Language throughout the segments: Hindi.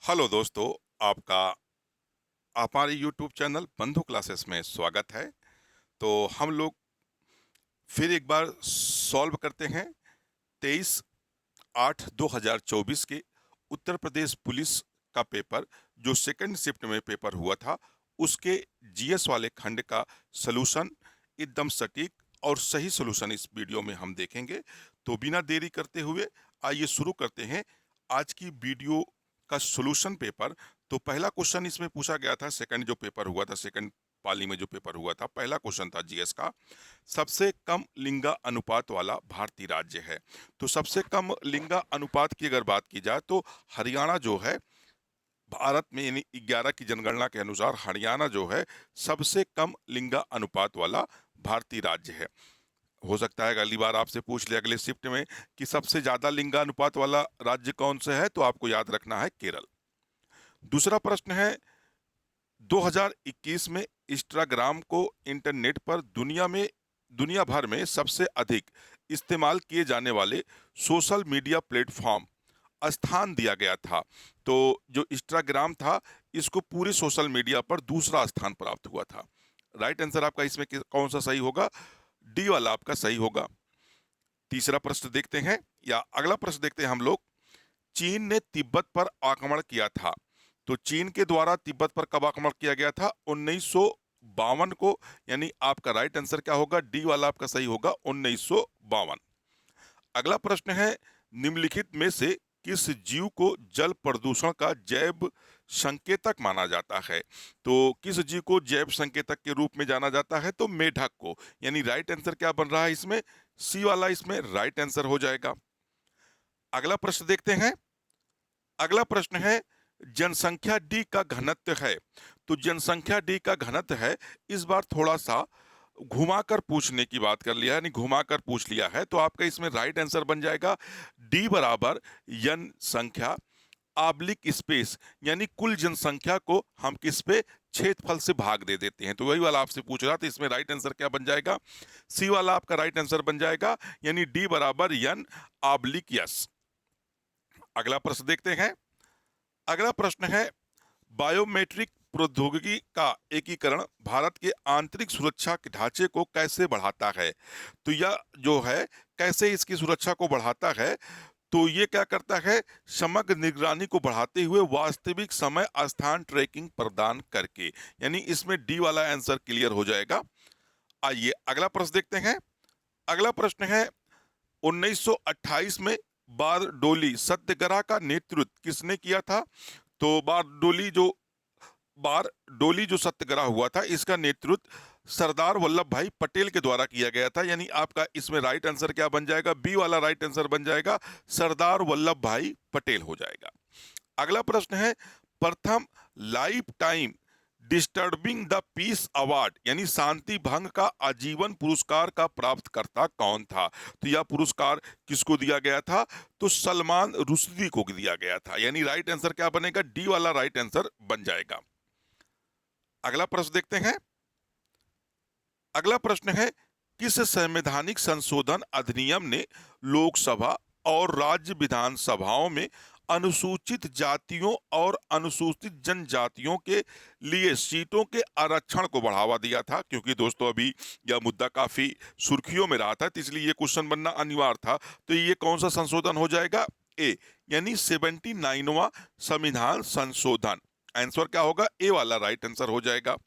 हेलो दोस्तों, आपका हमारे यूट्यूब चैनल बंधु क्लासेस में स्वागत है। तो हम लोग फिर एक बार सॉल्व करते हैं 23/8/2024 के उत्तर प्रदेश पुलिस का पेपर, जो सेकंड शिफ्ट में पेपर हुआ था, उसके जीएस वाले खंड का सलूशन एकदम सटीक और सही सलूशन इस वीडियो में हम देखेंगे। तो बिना देरी करते हुए आइए शुरू करते हैं आज की वीडियो का सॉल्यूशन पेपर। तो पहला क्वेश्चन इसमें पूछा गया था, सेकंड जो पेपर हुआ था, सेकंड पाली में जो पेपर हुआ था, पहला क्वेश्चन था जीएस का, सबसे कम लिंगा अनुपात वाला भारतीय राज्य है। तो सबसे कम लिंगा अनुपात की अगर बात की जाए तो हरियाणा जो है भारत में, यानी 11 की जनगणना के अनुसार हरियाणा जो है सबसे कम लिंगा अनुपात वाला भारतीय राज्य है। हो सकता है अगली बार आपसे पूछ ले अगले शिफ्ट में कि सबसे ज्यादा लिंगानुपात वाला राज्य कौन सा है, तो आपको याद रखना है केरल। दूसरा प्रश्न है, 2021 में इंस्टाग्राम को इंटरनेट पर दुनिया भर में सबसे अधिक इस्तेमाल किए जाने वाले सोशल मीडिया प्लेटफॉर्म स्थान दिया गया था। तो जो इंस्टाग्राम था, इसको पूरे सोशल मीडिया पर दूसरा स्थान प्राप्त हुआ था। राइट आंसर आपका इसमें कौन सा सही होगा? डी वाला आपका सही होगा। तीसरा प्रश्न देखते हैं, या अगला प्रश्न देखते हैं हम लोग। चीन ने तिब्बत पर आक्रमण किया था। तो चीन के द्वारा तिब्बत पर कब आक्रमण किया गया था? 1952 को। यानी आपका राइट आंसर क्या होगा? डी वाला आपका सही होगा, 1952। अगला प्रश्न है, निम्नलिखित में से किस जीव को जल प्रदूषण का जैव संकेतक माना जाता है? तो किस जीव को जैव संकेतक के रूप में जाना जाता है? तो मेढक को। यानी राइट आंसर क्या बन रहा है इसमें? सी वाला इसमें राइट आंसर हो जाएगा। अगला प्रश्न देखते हैं। अगला प्रश्न है, जनसंख्या डी का घनत्व है। तो जनसंख्या डी का घनत्व है, इस बार थोड़ा सा घुमाकर पूछने की बात कर लिया है, यानी घुमाकर पूछ लिया है। तो आपका इसमें राइट आंसर बन जाएगा डी बराबर जन संख्या आब्लिक स्पेस, यानी कुल जनसंख्या को हम किस पे? क्षेत्रफल से भाग दे देते हैं। तो वही वाला आपसे पूछ रहा था, इसमें राइट आंसर क्या बन जाएगा? सी वाला आपका राइट आंसर बन जाएगा, यानी डी बराबर यन आब्लिक यस। अगला प्रश्न देखते हैं। अगला प्रश्न है, बायोमेट्रिक प्रौद्योगिकी का एकीकरण भारत के आंतरिक सुरक्षा के ढांचे को कैसे बढ़ाता है? तो यह जो है कैसे इसकी सुरक्षा को बढ़ाता है? तो ये क्या करता है? समग्र निगरानी को बढ़ाते हुए वास्तविक समय स्थान ट्रैकिंग प्रदान करके। यानी इसमें डी वाला आंसर क्लियर हो जाएगा। आइए अगला प्रश्न देखते हैं। अगला प्रश्न है, 1928 में बारडोली सत्याग्रह का नेतृत्व किसने किया था? तो बारडोली जो सत्याग्रह हुआ था, इसका नेतृत्व सरदार वल्लभ भाई पटेल के द्वारा किया गया था। यानी आपका इसमें राइट आंसर क्या बन जाएगा? बी वाला राइट आंसर बन जाएगा, सरदार वल्लभ भाई पटेल हो जाएगा। अगला प्रश्न है, प्रथम life time disturbing the peace award यानी शांति भंग का आजीवन पुरस्कार का प्राप्तकर्ता कौन था? तो यह पुरस्कार किसको दिया गया था? तो सलमान रुश्दी को दिया गया था। यानी राइट आंसर क्या बनेगा? डी वाला राइट आंसर बन जाएगा। अगला प्रश्न देखते हैं। अगला प्रश्न है, किस संवैधानिक संशोधन अधिनियम ने लोकसभा और राज्य विधानसभाओं में अनुसूचित जातियों और अनुसूचित जनजातियों के लिए सीटों के आरक्षण को बढ़ावा दिया था? क्योंकि दोस्तों अभी यह मुद्दा काफी सुर्खियों में रहा था, तो इसलिए ये क्वेश्चन बनना अनिवार्य था। तो ये कौन सा संशोधन हो जाएगा? ए, यानी 79वां संविधान संशोधन। आंसर क्या होगा? ए वाला राइट आंसर हो जाएगा।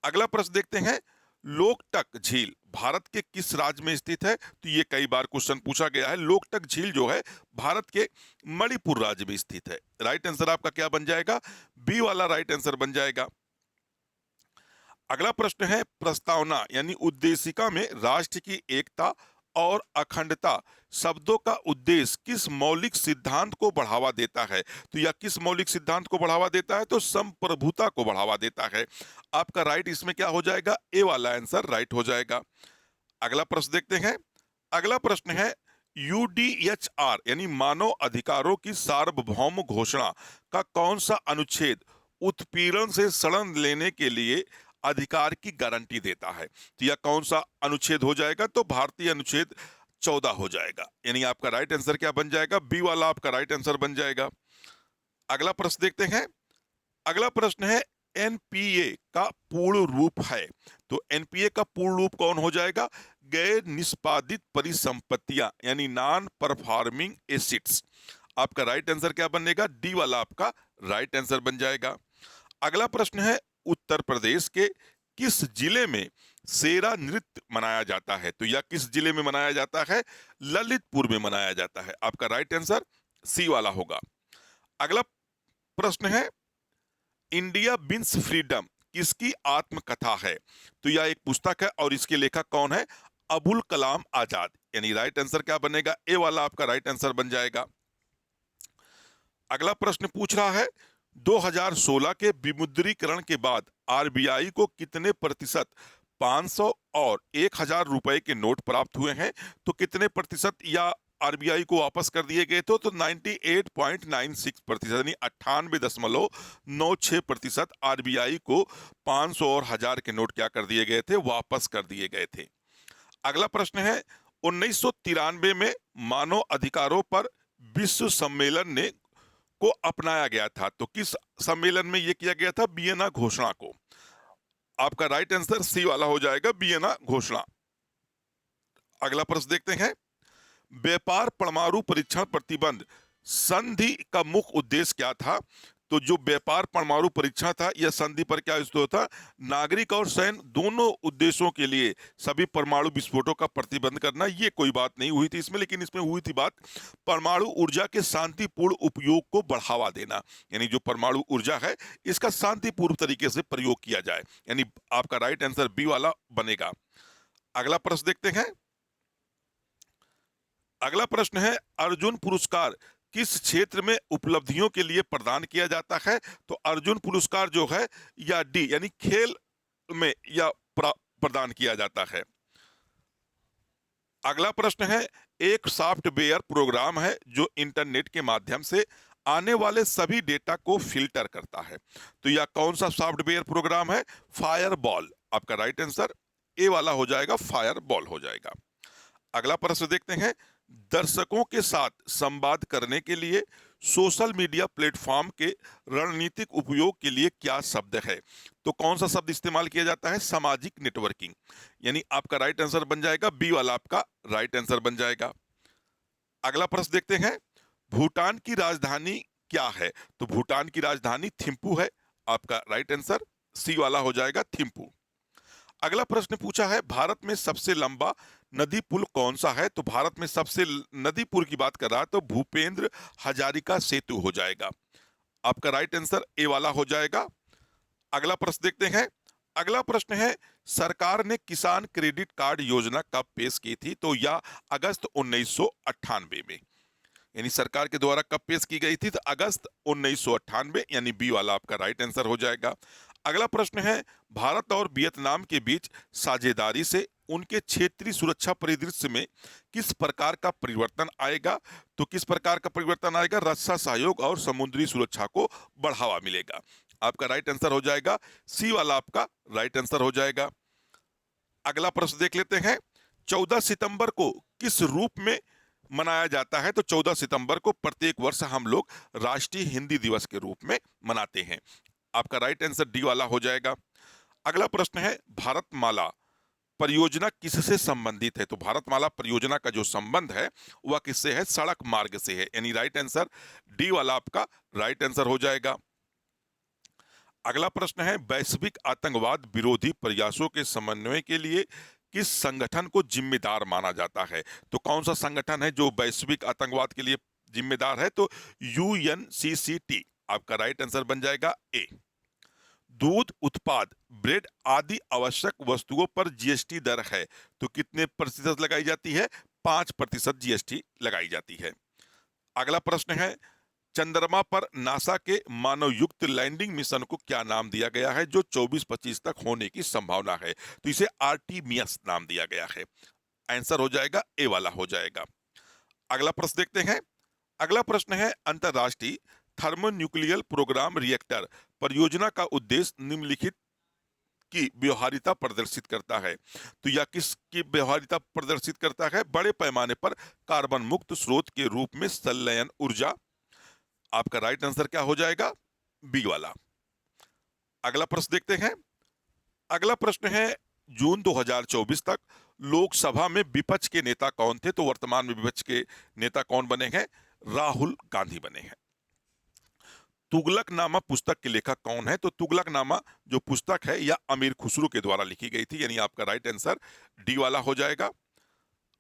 अगला प्रश्न देखते हैं, लोकटक झील भारत के किस राज्य में स्थित है? तो ये कई बार क्वेश्चन पूछा गया है। लोकटक झील जो है भारत के मणिपुर राज्य में स्थित है। राइट आंसर आपका क्या बन जाएगा? बी वाला राइट आंसर बन जाएगा। अगला प्रश्न है, प्रस्तावना यानी उद्देशिका में राष्ट्र की एकता और अखंडता शब्दों का उद्देश्य किस मौलिक सिद्धांत को बढ़ावा देता है? तो यह किस मौलिक सिद्धांत को बढ़ावा देता है? तो संप्रभुता को बढ़ावा देता है। आपका राइट इसमें क्या हो जाएगा? ए वाला आंसर राइट हो जाएगा। अगला प्रश्न देखते हैं। अगला प्रश्न है, यूडीएचआर यानी मानव अधिकारों की सार्वभौम घोषणा का कौन सा अनुच्छेद उत्पीड़न से शरण लेने के लिए अधिकार की गारंटी देता है? तो यह कौन सा अनुच्छेद हो जाएगा? तो भारतीय अनुच्छेद 14 हो जाएगा। यानी आपका राइट आंसर क्या बन जाएगा? बी वाला आपका राइट आंसर बन जाएगा। अगला प्रश्न देखते हैं। अगला प्रश्न है एनपीए का पूर्ण रूप है। तो एनपीए का पूर्ण रूप कौन हो जाएगा? गैर निष्पादित परिसंपत्तियां, यानी नॉन परफॉर्मिंग एसिड्स। आपका राइट आंसर क्या बनेगा? डी वाला आपका राइट आंसर बन जाएगा। अगला प्रश्न है उत्तर प्रदेश के किस जिले में सेरा नृत्य मनाया जाता है? तो यह किस जिले में मनाया जाता है? ललितपुर में मनाया जाता है। आपका राइट आंसर सी वाला होगा। अगला प्रश्न है इंडिया विंस फ्रीडम किसकी आत्मकथा है? तो यह एक पुस्तक है और इसके लेखक कौन है? अबुल कलाम आजाद। यानी राइट आंसर क्या बनेगा? ए वाला आपका राइट आंसर बन जाएगा। अगला प्रश्न पूछ रहा है 2016 के विमुद्रीकरण के बाद आरबीआई को कितने प्रतिशत 500 और 1000 रुपए के नोट प्राप्त हुए हैं? तो कितने प्रतिशत या आरबीआई को वापस कर दिए गए थे? तो 98.96%, यानी 98.96% आरबीआई को 500 और 1000 के नोट क्या कर दिए गए थे? वापस कर दिए गए थे। अगला प्रश्न है 1993 में मानव अधिकारों पर विश्व सम्मेलन ने को अपनाया गया था। तो किस सम्मेलन में यह किया गया था? वियना घोषणा को। आपका राइट आंसर सी वाला हो जाएगा, वियना घोषणा। अगला प्रश्न देखते हैं। व्यापार परमाणु परीक्षण प्रतिबंध संधि का मुख्य उद्देश्य क्या था? तो जो व्यापार परमाणु परीक्षण था यह संधि पर क्या था? नागरिक और सैन्य दोनों उद्देश्यों के लिए सभी परमाणु विस्फोटों का प्रतिबंध करना। ये कोई बात नहीं हुई थी इसमें, लेकिन इसमें हुई थी बात परमाणु ऊर्जा के शांतिपूर्ण उपयोग को बढ़ावा देना। यानी जो परमाणु ऊर्जा है इसका शांतिपूर्ण तरीके से प्रयोग किया जाए। यानी आपका राइट आंसर बी वाला बनेगा। अगला प्रश्न देखते हैं। अगला प्रश्न है अर्जुन पुरस्कार किस क्षेत्र में उपलब्धियों के लिए प्रदान किया जाता है? तो अर्जुन पुरस्कार जो है या डी यानी खेल में या प्रदान किया जाता है। अगला प्रश्न है एक सॉफ्टवेयर प्रोग्राम है जो इंटरनेट के माध्यम से आने वाले सभी डेटा को फिल्टर करता है। तो यह कौन सा सॉफ्टवेयर प्रोग्राम है? फायरबॉल। आपका राइट आंसर ए वाला हो जाएगा, फायरबॉल हो जाएगा। अगला प्रश्न देखते हैं। दर्शकों के साथ संवाद करने के लिए सोशल मीडिया प्लेटफॉर्म के रणनीतिक उपयोग के लिए क्या शब्द है? तो कौन सा शब्द इस्तेमाल किया जाता है? सामाजिक नेटवर्किंग। यानी आपका राइट आंसर बन जाएगा, बी वाला आपका राइट आंसर बन जाएगा। अगला प्रश्न देखते हैं। भूटान की राजधानी क्या है? तो भूटान की राजधानी थिम्पू है। आपका राइट आंसर सी वाला हो जाएगा, थिम्पू। अगला प्रश्न पूछा है भारत में सबसे लंबा नदी पुल कौन सा है? तो भारत में सबसे नदी पुल की बात कर रहा है तो भूपेंद्र हजारिका सेतु हो जाएगा। आपका राइट आंसर ए वाला हो जाएगा। अगला प्रश्न देखते हैं। अगला प्रश्न है सरकार ने किसान क्रेडिट कार्ड योजना कब पेश की थी? तो यह अगस्त 1998 में। यानी सरकार के द्वारा कब पेश की गई थी? तो अगस्त 1998, यानी बी वाला आपका राइट आंसर हो जाएगा। अगला प्रश्न है भारत और वियतनाम के बीच साझेदारी से उनके क्षेत्रीय सुरक्षा परिदृश्य में किस प्रकार का परिवर्तन आएगा? तो किस प्रकार का परिवर्तन आएगा? रक्षा सहयोग और समुद्री सुरक्षा को बढ़ावा मिलेगा। आपका राइट आंसर हो जाएगा, सी वाला आपका राइट आंसर हो जाएगा। अगला प्रश्न देख लेते हैं। 14 सितंबर को किस रूप में मनाया जाता है? तो 14 सितंबर को प्रत्येक वर्ष हम लोग राष्ट्रीय हिंदी दिवस के रूप में मनाते हैं। आपका राइट आंसर डी वाला हो जाएगा। अगला प्रश्न है भारतमाला परियोजना किससे संबंधित है? तो भारतमाला परियोजना का जो संबंध है वह किससे है? सड़क मार्ग से है। यानी राइट आंसर डी वाला आपका राइट आंसर हो जाएगा। अगला प्रश्न है वैश्विक आतंकवाद विरोधी प्रयासों के समन्वय के लिए किस संगठन को जिम्मेदार माना जाता है? तो कौन सा संगठन है जो वैश्विक आतंकवाद के लिए जिम्मेदार है? तो यूएनसीसीटी। आपका राइट आंसर बन जाएगा ए। दूध उत्पाद, ब्रेड आदि आवश्यक वस्तुओं पर जीएसटी दर है तो कितने प्रतिशत लगाई जाती है? 5% जीएसटी लगाई जाती है। अगला प्रश्न है चंद्रमा पर नासा के मानव युक्त लैंडिंग मिशन को क्या नाम दिया गया है जो 24-25 तक होने की संभावना है? तो इसे आर्टिमियस नाम दिया गया है। आंसर हो जाएगा ए वाला हो जाएगा। अगला प्रश्न देखते हैं। अगला प्रश्न है अंतरराष्ट्रीय थर्मोन्यूक्लियर प्रोग्राम रिएक्टर परियोजना का उद्देश्य निम्नलिखित की व्यवहारिता प्रदर्शित करता है। तो यह किसकी व्यवहारिता प्रदर्शित करता है? बड़े पैमाने पर कार्बन मुक्त स्रोत के रूप में संलयन ऊर्जा आपका राइट आंसर क्या हो जाएगा? बी वाला। अगला प्रश्न देखते हैं। अगला प्रश्न है, जून 2024 तक लोकसभा में विपक्ष के नेता कौन थे? तो वर्तमान में विपक्ष के नेता कौन बने हैं? राहुल गांधी बने हैं। तुगलकनामा पुस्तक के लेखक कौन है? तो तुगलकनामा जो पुस्तक है यह अमीर खुसरो के द्वारा लिखी गई थी, यानी आपका राइट आंसर डी वाला हो जाएगा।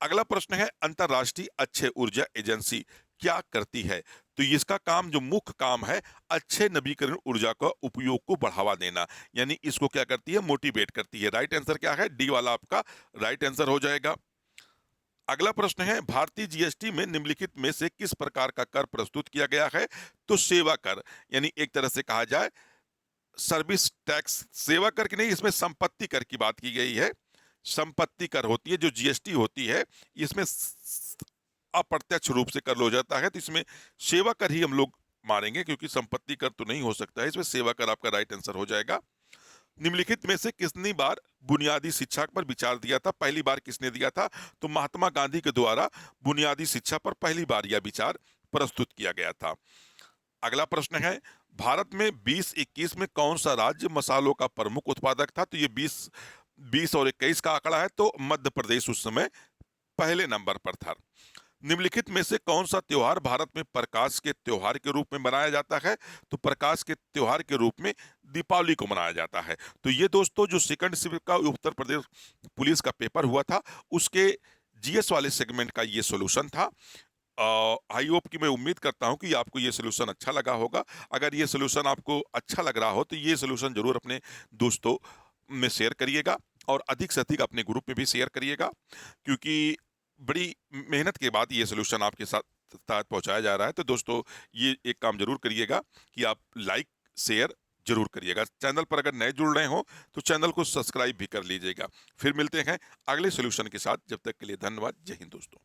अगला प्रश्न है, अंतरराष्ट्रीय अक्षय ऊर्जा एजेंसी क्या करती है? तो इसका काम, जो मुख्य काम है, अक्षय नवीकरण ऊर्जा का उपयोग को बढ़ावा देना, यानी इसको क्या करती है? मोटिवेट करती है। राइट आंसर क्या है? डी वाला आपका राइट आंसर हो जाएगा। अगला प्रश्न है, भारतीय जीएसटी में निम्नलिखित में से किस प्रकार का कर प्रस्तुत किया गया है? तो सेवा कर, यानी एक तरह से कहा जाए सर्विस टैक्स। सेवा कर की नहीं, इसमें संपत्ति कर की बात की गई है। संपत्ति कर होती है, जो जीएसटी होती है, इसमें अप्रत्यक्ष रूप से कर हो जाता है, तो इसमें सेवा कर ही हम लोग मानेंगे, क्योंकि संपत्ति कर तो नहीं हो सकता है, इसमें सेवा कर आपका राइट आंसर हो जाएगा। निम्नलिखित में से किसने बार बुनियादी शिक्षा पर विचार दिया था? पहली बार किसने दिया था? तो महात्मा गांधी के द्वारा बुनियादी शिक्षा पर पहली बार यह विचार प्रस्तुत किया गया था। अगला प्रश्न है, भारत में 2021 में कौन सा राज्य मसालों का प्रमुख उत्पादक था? तो ये 20 और 21 का आंकड़ा है, तो मध्य प्रदेश उस समय पहले नंबर पर था। निम्नलिखित में से कौन सा त्योहार भारत में प्रकाश के त्योहार के रूप में मनाया जाता है? तो प्रकाश के त्योहार के रूप में दीपावली को मनाया जाता है। तो ये दोस्तों, जो सेकंड शिफ्ट का उत्तर प्रदेश पुलिस का पेपर हुआ था, उसके जीएस वाले सेगमेंट का ये सोल्यूशन था। आई होप कि मैं उम्मीद करता हूं कि आपको ये सोल्यूशन अच्छा लगा होगा। अगर ये सोल्यूशन आपको अच्छा लग रहा हो तो ये सोल्यूशन जरूर अपने दोस्तों में शेयर करिएगा, और अधिक से अधिक अपने ग्रुप में भी शेयर करिएगा, क्योंकि बड़ी मेहनत के बाद ये सोल्यूशन आपके साथ पहुंचाया जा रहा है। तो दोस्तों, ये एक काम जरूर करिएगा कि आप लाइक शेयर जरूर करिएगा। चैनल पर अगर नए जुड़ रहे हो तो चैनल को सब्सक्राइब भी कर लीजिएगा। फिर मिलते हैं अगले सोल्यूशन के साथ। जब तक के लिए धन्यवाद। जय हिंद दोस्तों।